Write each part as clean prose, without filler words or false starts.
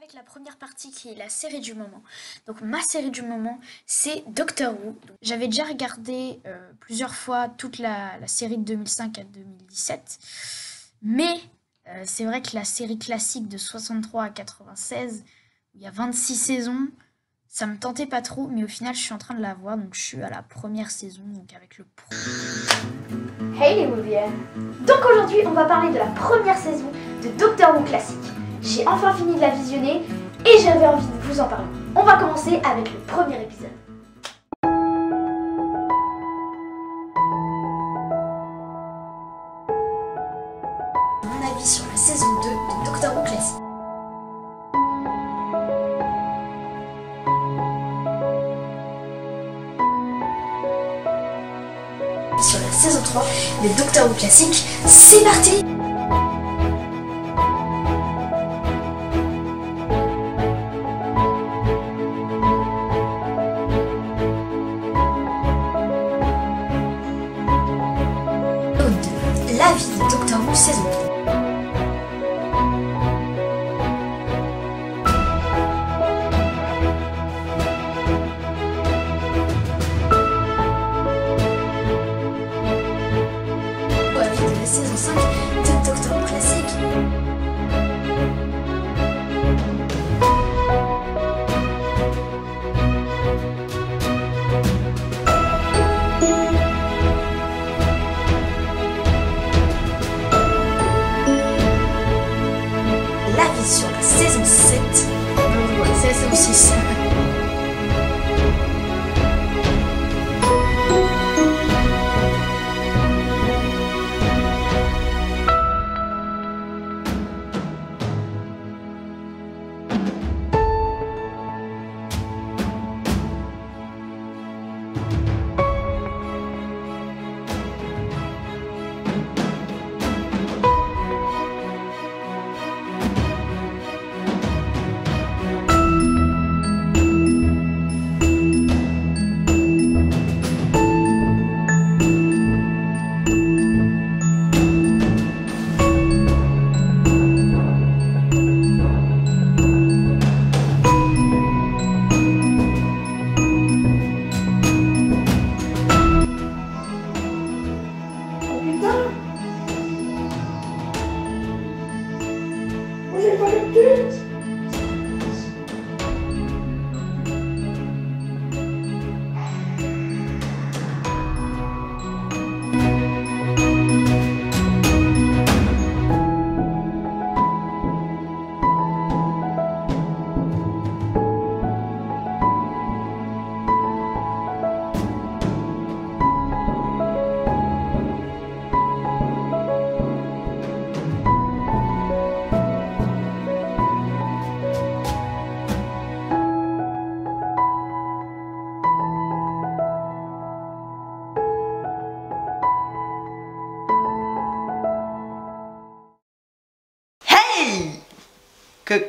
avec la première partie qui est la série du moment. Donc ma série du moment, c'est Doctor Who. J'avais déjà regardé plusieurs fois toute la série de 2005 à 2017. Mais c'est vrai que la série classique de 63 à 96, où il y a 26 saisons, ça me tentait pas trop. Mais au final, je suis en train de la voir. Donc je suis à la première saison, donc avec le Hey les Moviennes. Donc aujourd'hui, on va parler de la première saison de Doctor Who classique. J'ai enfin fini de la visionner et j'avais envie de vous en parler. On va commencer avec le premier épisode. Mon avis sur la saison 2 de Doctor Who classique. Sur la saison 3 de Doctor Who classique, c'est parti! La vie de Doctor Who saison 2. Avis de la saison 5 de Doctor Who classique. L'avis sur la saison 7. Saison 6.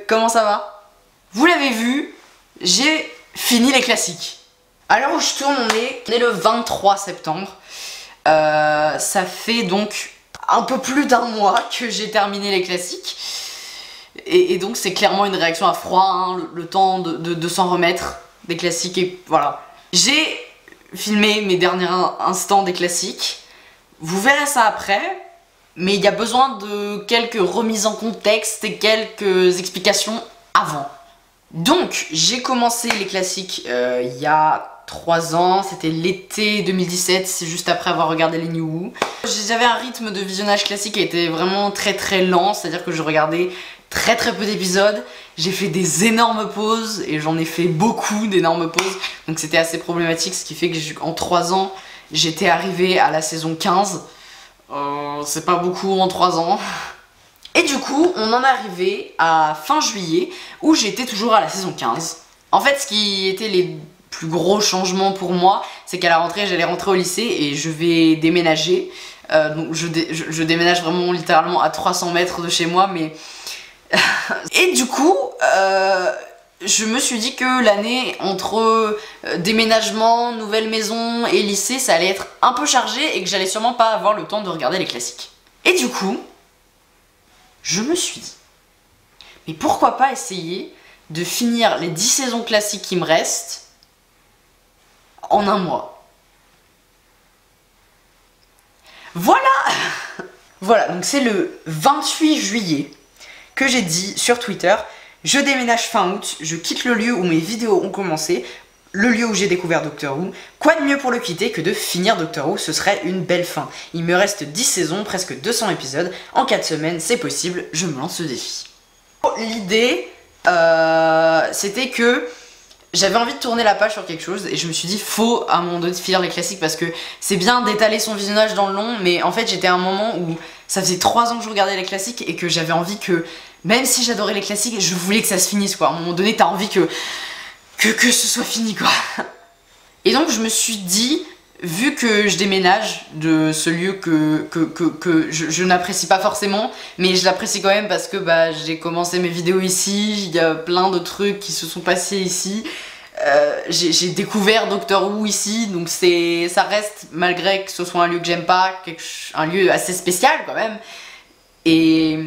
Comment ça va? Vous l'avez vu, j'ai fini les classiques. À l'heure où je tourne, on est le 23 septembre. Ça fait donc un peu plus d'un mois que j'ai terminé les classiques. Et donc c'est clairement une réaction à froid, hein, le temps de s'en remettre des classiques. Et voilà. J'ai filmé mes derniers instants des classiques. Vous verrez ça après. Mais il y a besoin de quelques remises en contexte et quelques explications avant. Donc, j'ai commencé les classiques il y a 3 ans, c'était l'été 2017, c'est juste après avoir regardé les New Who. J'avais un rythme de visionnage classique qui était vraiment très lent, c'est-à-dire que je regardais très peu d'épisodes. J'ai fait des énormes pauses et j'en ai fait beaucoup d'énormes pauses, donc c'était assez problématique, ce qui fait que en 3 ans, j'étais arrivée à la saison 15. C'est pas beaucoup en 3 ans. Et du coup, on en est arrivé à fin juillet où j'étais toujours à la saison 15. En fait, ce qui était les plus gros changements pour moi, c'est qu'à la rentrée, j'allais rentrer au lycée et je vais déménager. Donc je déménage vraiment littéralement à 300 mètres de chez moi, mais... Et du coup, je me suis dit que l'année entre déménagement, nouvelle maison et lycée, ça allait être un peu chargé et que j'allais sûrement pas avoir le temps de regarder les classiques. Et du coup, je me suis dit, mais pourquoi pas essayer de finir les 10 saisons classiques qui me restent en un mois. Voilà. Voilà, donc c'est le 28 juillet que j'ai dit sur Twitter, je déménage fin août, je quitte le lieu où mes vidéos ont commencé, le lieu où j'ai découvert Doctor Who. Quoi de mieux pour le quitter que de finir Doctor Who, ce serait une belle fin. Il me reste 10 saisons, presque 200 épisodes, en 4 semaines, c'est possible, je me lance ce défi. L'idée, c'était que j'avais envie de tourner la page sur quelque chose et je me suis dit faut à un moment donné finir les classiques parce que c'est bien d'étaler son visionnage dans le long, mais en fait j'étais à un moment où ça faisait 3 ans que je regardais les classiques et que j'avais envie que, même si j'adorais les classiques, je voulais que ça se finisse quoi. À un moment donné t'as envie que ce soit fini quoi. Et donc je me suis dit, vu que je déménage de ce lieu que je n'apprécie pas forcément, mais je l'apprécie quand même parce que bah, j'ai commencé mes vidéos ici, il y a plein de trucs qui se sont passés ici, j'ai découvert Doctor Who ici, donc ça reste, malgré que ce soit un lieu que j'aime pas, un lieu assez spécial quand même. Et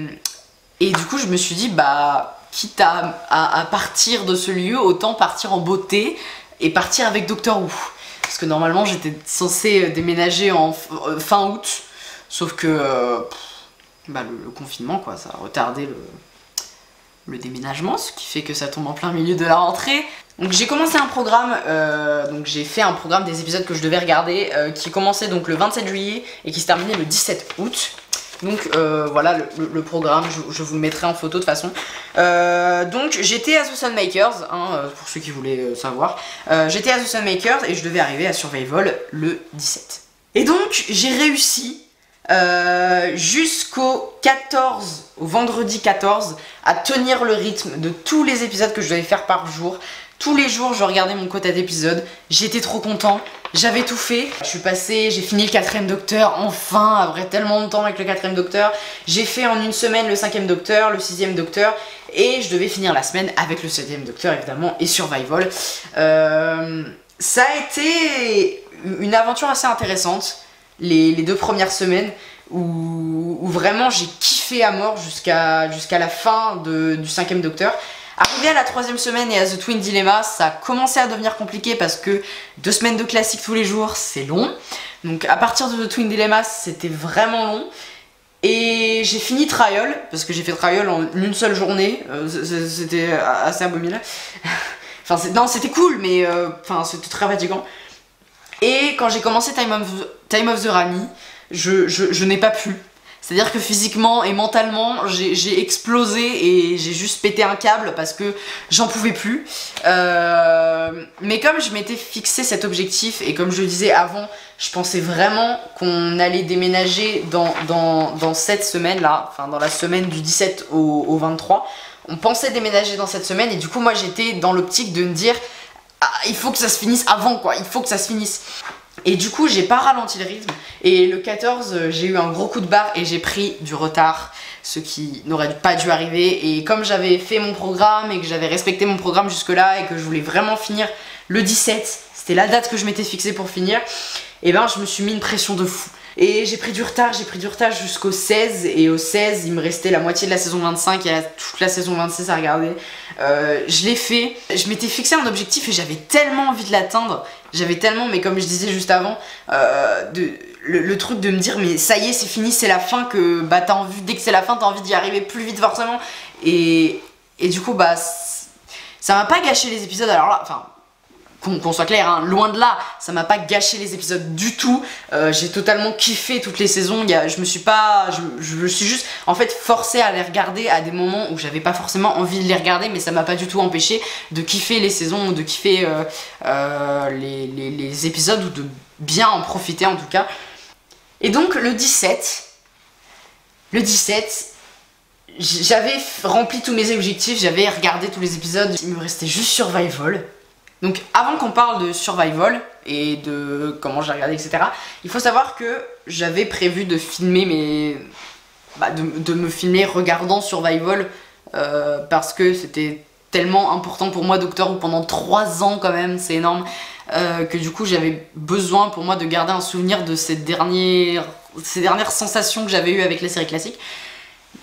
du coup je me suis dit, bah quitte à partir de ce lieu, autant partir en beauté et partir avec Doctor Who. Parce que normalement j'étais censée déménager en fin août, sauf que bah, le confinement quoi, ça a retardé le déménagement, ce qui fait que ça tombe en plein milieu de la rentrée. Donc j'ai commencé un programme, donc j'ai fait un programme des épisodes que je devais regarder, qui commençait donc le 27 juillet et qui se terminait le 17 août. Donc voilà le programme, je vous le mettrai en photo de toute façon. Donc j'étais à The Sunmakers, hein, pour ceux qui voulaient savoir. J'étais à The Sunmakers et je devais arriver à Survival le 17. Et donc j'ai réussi jusqu'au 14, au vendredi 14, à tenir le rythme de tous les épisodes que je devais faire par jour. Tous les jours je regardais mon quota d'épisodes, j'étais trop content, j'avais tout fait. J'ai fini le 4ème Docteur, enfin, après tellement de temps avec le 4ème Docteur. J'ai fait en une semaine le 5ème Docteur, le 6ème Docteur, et je devais finir la semaine avec le 7ème Docteur évidemment, et Survival. Ça a été une aventure assez intéressante, les 2 premières semaines, où vraiment j'ai kiffé à mort jusqu'à la fin du 5ème Docteur. Arrivé à la 3ème semaine et à The Twin Dilemma, ça a commencé à devenir compliqué parce que 2 semaines de classiques tous les jours, c'est long. Donc à partir de The Twin Dilemma, c'était vraiment long. Et j'ai fini Trial, parce que j'ai fait Trial en une seule journée, c'était assez abominable. Enfin, non, c'était cool, mais c'était très fatigant. Et quand j'ai commencé Time of the Rani, je n'ai pas pu. C'est-à-dire que physiquement et mentalement, j'ai explosé et j'ai juste pété un câble parce que j'en pouvais plus. Mais comme je m'étais fixé cet objectif et comme je le disais avant, je pensais vraiment qu'on allait déménager dans cette semaine-là, enfin dans la semaine du 17 au 23. On pensait déménager dans cette semaine et du coup moi j'étais dans l'optique de me dire ah, il faut que ça se finisse avant quoi, il faut que ça se finisse. Et du coup j'ai pas ralenti le rythme et le 14 j'ai eu un gros coup de barre et j'ai pris du retard, ce qui n'aurait pas dû arriver. Et comme j'avais fait mon programme et que j'avais respecté mon programme jusque là et que je voulais vraiment finir le 17, c'était la date que je m'étais fixée pour finir, et ben je me suis mis une pression de fou. Et j'ai pris du retard jusqu'au 16, et au 16 il me restait la moitié de la saison 25 et toute la saison 26 à regarder. Je l'ai fait, je m'étais fixé un objectif et j'avais tellement envie de l'atteindre, mais comme je disais juste avant, le truc de me dire mais ça y est c'est fini, c'est la fin, que bah dès que c'est la fin t'as envie d'y arriver plus vite forcément. Et du coup bah ça m'a pas gâché les épisodes, alors là, enfin qu'on soit clair, hein, loin de là, ça m'a pas gâché les épisodes du tout. J'ai totalement kiffé toutes les saisons. Je me suis juste en fait forcée à les regarder à des moments où j'avais pas forcément envie de les regarder, mais ça m'a pas du tout empêché de kiffer les saisons, de kiffer les épisodes, ou de bien en profiter en tout cas. Et donc le 17, j'avais rempli tous mes objectifs, j'avais regardé tous les épisodes, il me restait juste Survival. Donc avant qu'on parle de Survival et de comment j'ai regardé, etc., il faut savoir que j'avais prévu de filmer de me filmer regardant Survival, parce que c'était tellement important pour moi Doctor Who pendant 3 ans quand même, c'est énorme, que du coup j'avais besoin pour moi de garder un souvenir de ces dernières sensations que j'avais eues avec les séries classiques.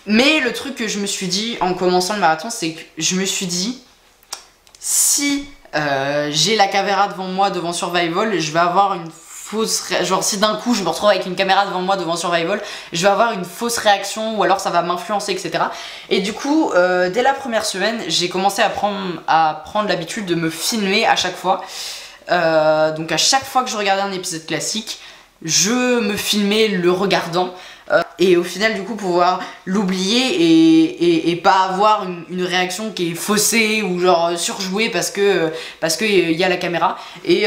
Mais le truc que je me suis dit en commençant le marathon, c'est que je me suis dit si j'ai la caméra devant moi devant Survival, je vais avoir une fausse genre si d'un coup je me retrouve avec une caméra devant moi devant Survival, je vais avoir une fausse réaction ou alors ça va m'influencer, etc. Et du coup dès la première semaine j'ai commencé à prendre l'habitude de me filmer à chaque fois. Donc à chaque fois que je regardais un épisode classique, je me filmais le regardant et au final du coup pouvoir l'oublier et pas avoir une réaction qui est faussée ou genre surjouée parce que y a la caméra. Et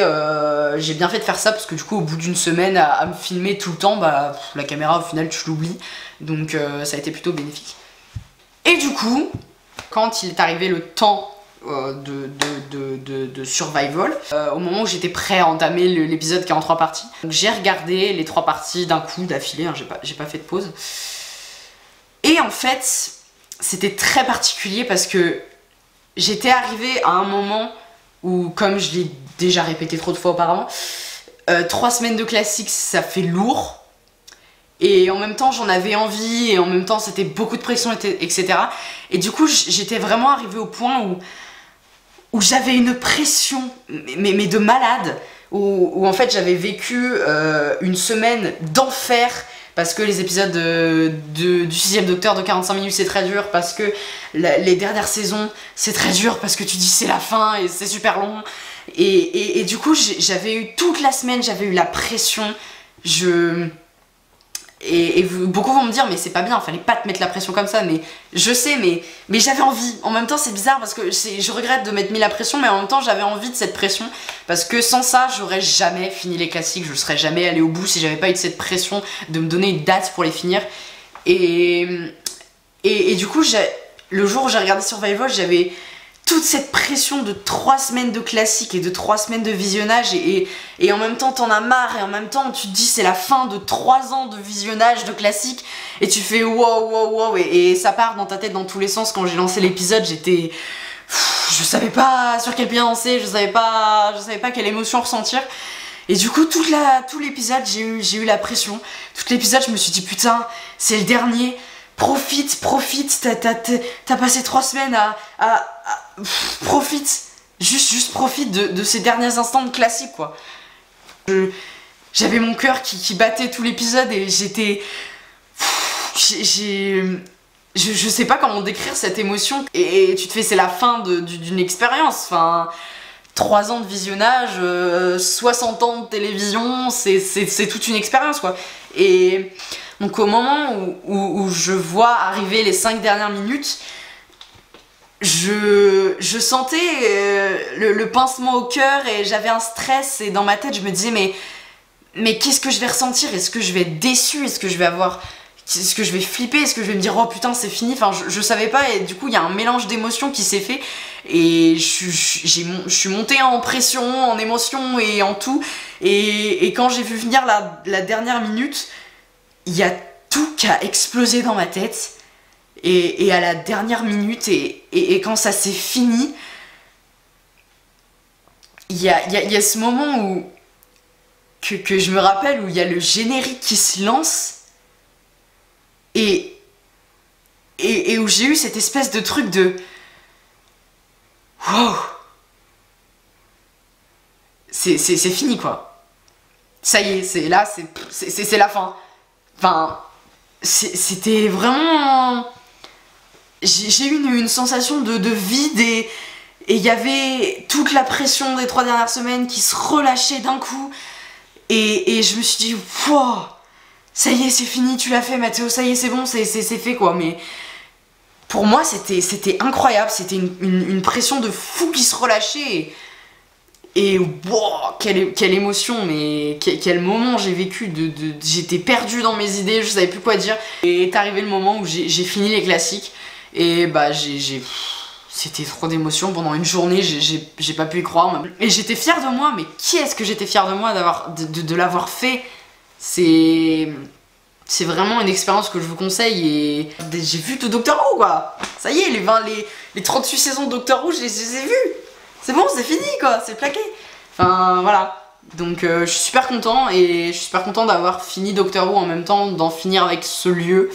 j'ai bien fait de faire ça parce que du coup au bout d'une semaine à me filmer tout le temps, bah la caméra au final tu l'oublies, donc ça a été plutôt bénéfique. Et du coup quand il est arrivé le temps de Survival, au moment où j'étais prêt à entamer l'épisode qui est en 3 parties, j'ai regardé les 3 parties d'un coup d'affilée, hein, j'ai pas fait de pause. Et en fait c'était très particulier parce que j'étais arrivée à un moment où, comme je l'ai déjà répété trop de fois auparavant, 3 semaines de classique ça fait lourd. Et en même temps j'en avais envie et en même temps c'était beaucoup de pression, etc. Et du coup j'étais vraiment arrivée au point où j'avais une pression mais de malade, où en fait j'avais vécu une semaine d'enfer parce que les épisodes du 6ème Docteur de 45 minutes c'est très dur, parce que les dernières saisons c'est très dur, parce que tu dis c'est la fin et c'est super long. Et du coup j'avais eu toute la semaine, j'avais eu la pression. Et beaucoup vont me dire mais c'est pas bien, fallait pas te mettre la pression comme ça, mais je sais, mais j'avais envie. En même temps c'est bizarre parce que je regrette de m'être mis la pression, mais en même temps j'avais envie de cette pression parce que sans ça j'aurais jamais fini les classiques, je serais jamais allée au bout si j'avais pas eu cette pression de me donner une date pour les finir. Et du coup le jour où j'ai regardé Survival, j'avais toute cette pression de 3 semaines de classique et de 3 semaines de visionnage, et en même temps t'en as marre, et en même temps tu te dis c'est la fin de 3 ans de visionnage de classique, et tu fais wow, et ça part dans ta tête dans tous les sens. Quand j'ai lancé l'épisode, je savais pas sur quel pied danser, je savais pas quelle émotion ressentir. Et du coup tout l'épisode j'ai eu la pression. Tout l'épisode je me suis dit putain c'est le dernier, profite, t'as passé 3 semaines profite, juste profite de ces derniers instants de classique quoi. J'avais mon cœur qui battait tout l'épisode et j'étais... Je sais pas comment décrire cette émotion, et tu te fais, c'est la fin d'une expérience, enfin... 3 ans de visionnage, 60 ans de télévision, c'est toute une expérience quoi. Et donc au moment où je vois arriver les 5 dernières minutes, je sentais le pincement au cœur, et j'avais un stress, et dans ma tête je me disais mais qu'est-ce que je vais ressentir? Est-ce que je vais être déçue? Est-ce que je vais flipper? Est-ce que je vais me dire oh putain c'est fini? Enfin je savais pas, et du coup il y a un mélange d'émotions qui s'est fait, et je suis montée en pression, en émotion et en tout, et quand j'ai vu venir la dernière minute, il y a tout qui a explosé dans ma tête. Et à la dernière minute, et quand ça s'est fini, il y a ce moment où que je me rappelle, où il y a le générique qui se lance, et où j'ai eu cette espèce de truc de wow, c'est fini quoi, ça y est, c'est là, c'est la fin. Enfin c'était vraiment... J'ai eu une sensation de vide, et il y avait toute la pression des 3 dernières semaines qui se relâchait d'un coup, et je me suis dit wow, ça y est c'est fini, tu l'as fait Mathéo, ça y est c'est bon, c'est fait quoi. Mais pour moi c'était incroyable, c'était une pression de fou qui se relâchait, et wow, quelle émotion, mais quel moment j'ai vécu, j'étais perdue dans mes idées, je savais plus quoi dire, et est arrivé le moment où j'ai fini les classiques. Et bah c'était trop d'émotions pendant une journée, j'ai pas pu y croire. Et j'étais fière de moi, mais qui est-ce que j'étais fière de moi de l'avoir fait? C'est vraiment une expérience que je vous conseille, et j'ai vu tout Doctor Who quoi. Ça y est, les 38 saisons de Doctor Who, je les ai vues. C'est bon, c'est fini quoi, c'est plaqué. Enfin voilà. Donc je suis super content, et je suis super content d'avoir fini Doctor Who en même temps, d'en finir avec ce lieu,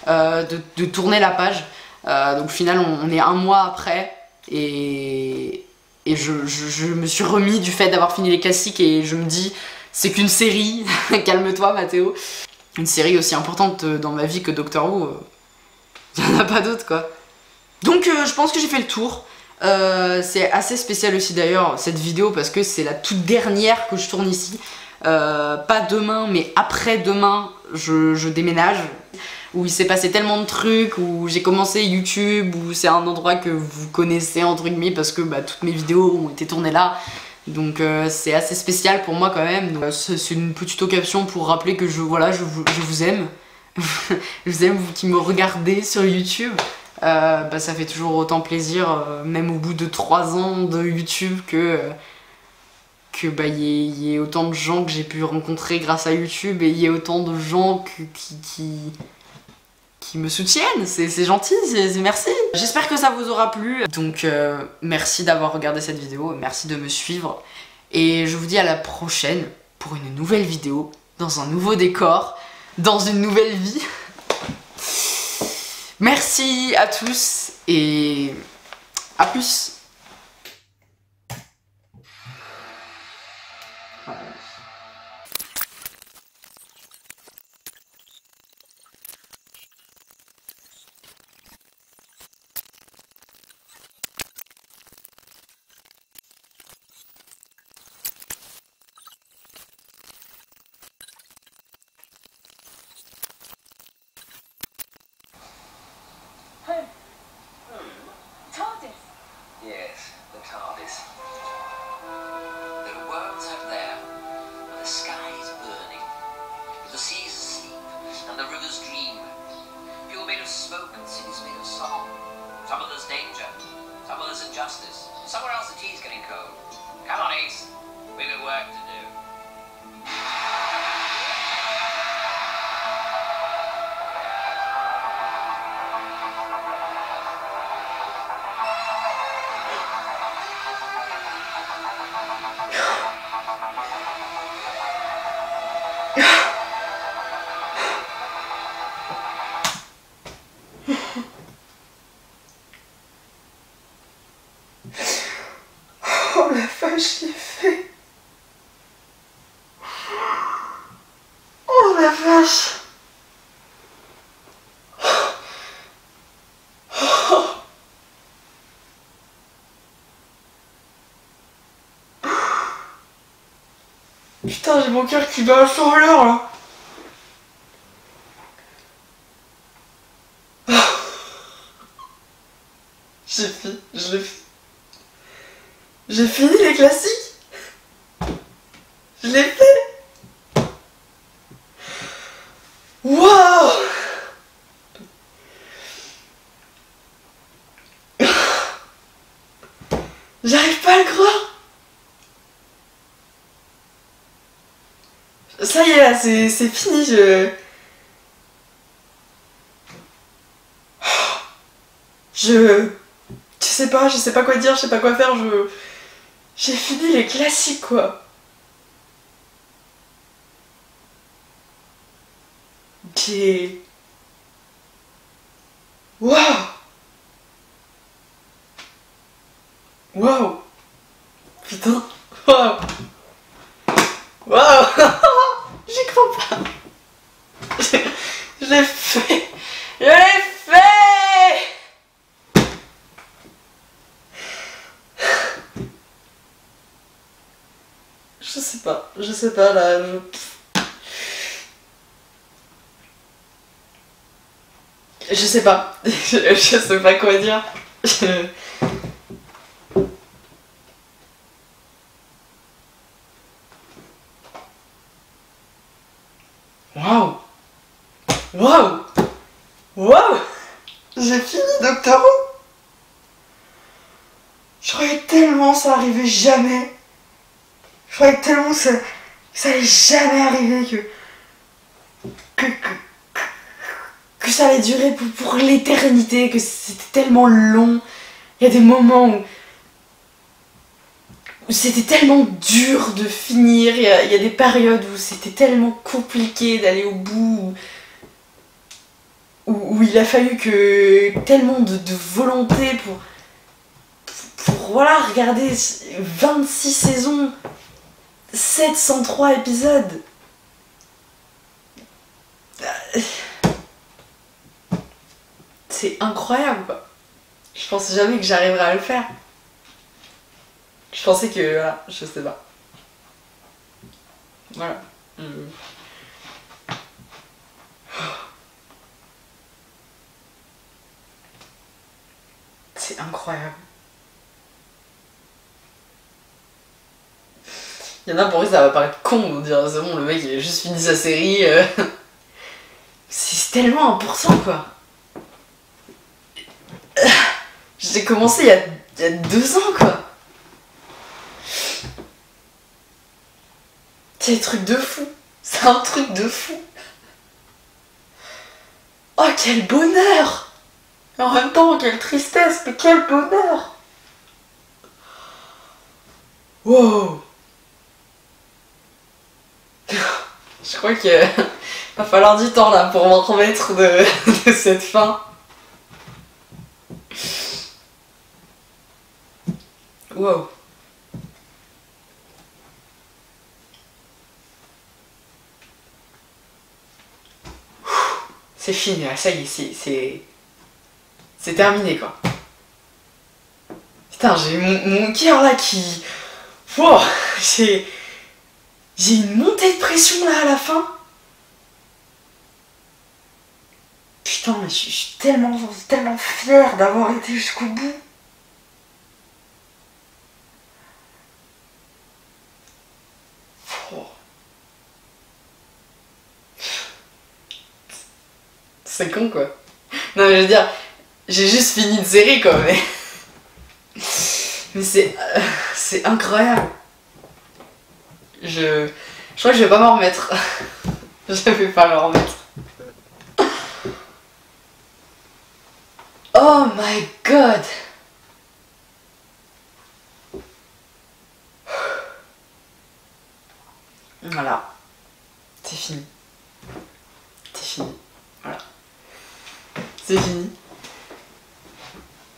de tourner la page. Donc au final on est 1 mois après, et Et je me suis remis du fait d'avoir fini les classiques et je me dis, c'est qu'une série, calme-toi Mathéo. Une série aussi importante dans ma vie que Doctor Who, il n'y en a pas d'autre quoi. Donc je pense que j'ai fait le tour. C'est assez spécial aussi d'ailleurs cette vidéo parce que c'est la toute dernière que je tourne ici. Pas demain mais après demain je déménage, où il s'est passé tellement de trucs, où j'ai commencé YouTube, où c'est un endroit que vous connaissez entre guillemets parce que toutes mes vidéos ont été tournées là. Donc c'est assez spécial pour moi quand même. C'est une petite occasion pour rappeler que je vous aime. Je vous aime, vous qui me regardez sur YouTube. Ça fait toujours autant plaisir, même au bout de 3 ans de YouTube, que y ait autant de gens que j'ai pu rencontrer grâce à YouTube et il y ait autant de gens qui me soutiennent. C'est gentil, merci. J'espère que ça vous aura plu. Donc merci d'avoir regardé cette vidéo, merci de me suivre. Et je vous dis à la prochaine pour une nouvelle vidéo, dans un nouveau décor, dans une nouvelle vie. Merci à tous et à plus. Yes, the TARDIS. There are worlds out there where the sky is burning, the sea is asleep, and the rivers dream. People made of smoke and cities made of song. Some of there's danger, some of there's injustice, somewhere else the tea's getting cold. Come on, Ace, we've got work to do. Oh la vache, je l'ai fait. Oh la vache. Putain, j'ai mon cœur qui bat sur l'heure là. J'ai fini, je l'ai fait. J'ai fini les classiques. Je l'ai fait. Waouh. J'arrive pas à le croire. Ça y est là, c'est fini, je sais pas quoi dire, je sais pas quoi faire, j'ai fini les classiques quoi. Waouh. Waouh. Putain. Waouh. Waouh. J'y crois pas. Je l'ai fait. Je l'ai fait. Je sais pas là, je sais pas, je sais pas quoi dire. Waouh. Waouh. Waouh. J'ai fini Doctor Who. Je croyais tellement ça arrivait jamais. Je croyais tellement que ça allait jamais arriver, que ça allait durer pour l'éternité, que c'était tellement long. Il y a des moments où c'était tellement dur de finir, il y a des périodes où c'était tellement compliqué d'aller au bout, où il a fallu que tellement de volonté pour voilà, regarder 26 saisons, 703 épisodes. C'est incroyable quoi. Je pensais jamais que j'arriverais à le faire. Je pensais que, voilà, je sais pas. Voilà. C'est incroyable. Il y en a pour qui ça va paraître con de dire c'est bon, le mec il a juste fini sa série. C'est tellement important quoi. J'ai commencé il y a 2 ans quoi. C'est un truc de fou. C'est un truc de fou. Oh quel bonheur! Et en même temps quelle tristesse, mais quel bonheur! Wow! Je crois qu'il va falloir du temps là pour m'en remettre de cette fin. Wow. C'est fini là, ça y est, c'est terminé quoi. Putain, j'ai mon cœur là qui... Wow, j'ai une montée de pression là à la fin. Putain, je suis tellement fière d'avoir été jusqu'au bout. Oh. C'est con quoi. Non mais je veux dire, j'ai juste fini une série quoi, mais... Mais c'est incroyable. Je crois que je vais pas m'en remettre. Je vais pas m'en remettre. Oh my god. Voilà. C'est fini. C'est fini. Voilà. C'est fini.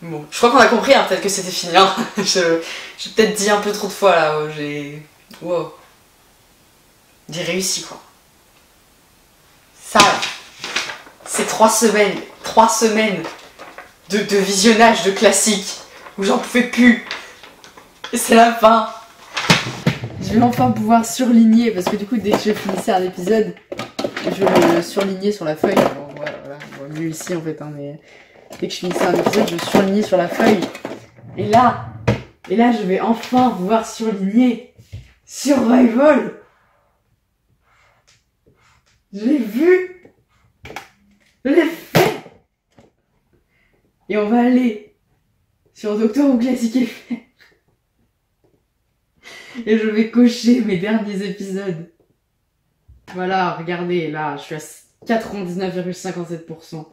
Bon, je crois qu'on a compris hein, peut-être que c'était fini. Hein. J'ai peut-être dit un peu trop de fois là. Wow. J'ai réussi quoi. Ça, c'est 3 semaines. 3 semaines de visionnage de classiques où j'en pouvais plus. Et c'est la fin. Je vais enfin pouvoir surligner parce que du coup dès que je finissais un épisode, je le surlignais sur la feuille. Bon, voilà, on voit mieux ici en fait, hein, mais dès que je finissais un épisode, je surlignais sur la feuille. Et là, je vais enfin pouvoir surligner Survival. Je l'ai vu. Je l'ai fait. Et on va aller sur Doctor Who Classic FR. Et je vais cocher mes derniers épisodes. Voilà, regardez, là, je suis à 99,57%.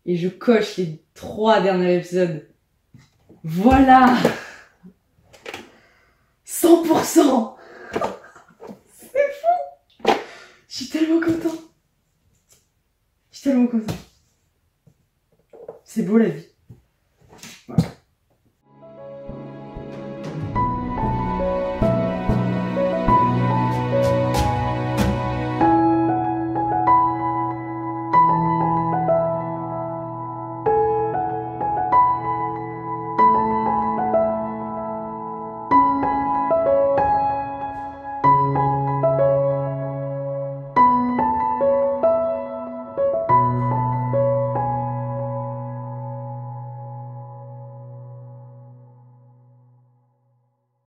Et je coche les 3 derniers épisodes. Voilà 100%. C'est fou. Je suis tellement content. C'est beau la vie.